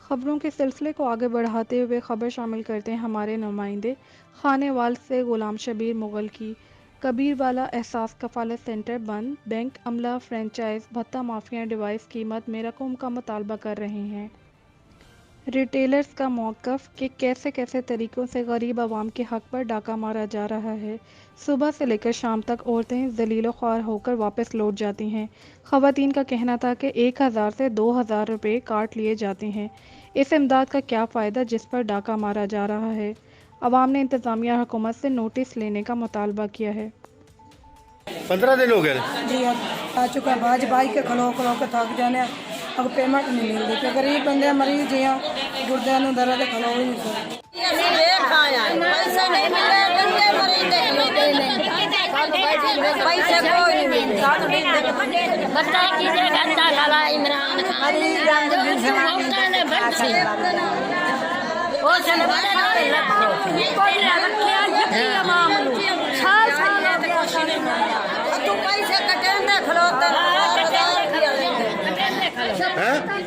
खबरों के सिलसिले को आगे बढ़ाते हुए खबर शामिल करते हैं हमारे नुमाइंदे खानेवाल से। गुलाम शबीर मुगल की कबीरवाला एहसास कफालत सेंटर बंद, बैंक अमला फ्रेंचाइज भत्ता माफिया डिवाइस कीमत में रकम का मुतालबा कर रहे हैं। रिटेलर्स का मौक़िफ़ कि कैसे कैसे तरीक़ों से गरीब आवाम के हक़ पर डाका मारा जा रहा है। सुबह से लेकर शाम तक औरतें ज़लील ख्वार होकर वापस लौट जाती हैं। ख़वातीन का कहना था कि 1000 से 2000 रुपये काट लिए जाते हैं। इस इमदाद का क्या फ़ायदा जिस पर डाका मारा जा रहा है। अवाम ने इंतज़ामिया और हुकूमत से नोटिस लेने का मुतालबा किया है। 15 दिन हो गए जी, अब आ चुका बाज बाज के खलो के थक जाने, अब पेमेंट नहीं मिलती कि गरीब बंदे मरीज हैं, गुर्दे नूं दर्द खलो ही नहीं सकते।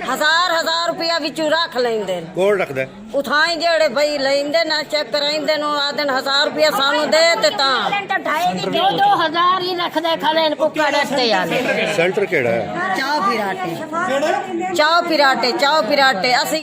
हजार रुपया विचू रख लेंदे कौन रखदा उठाई जेड़े भाई लेंदे ना चेक कराइंदे नो आदन 1000 रुपया सानू दे ते ता 2000 ही रखदे खले कुकड़ रस्ते आले सेंटर केड़ा है? चाव पिराटे असि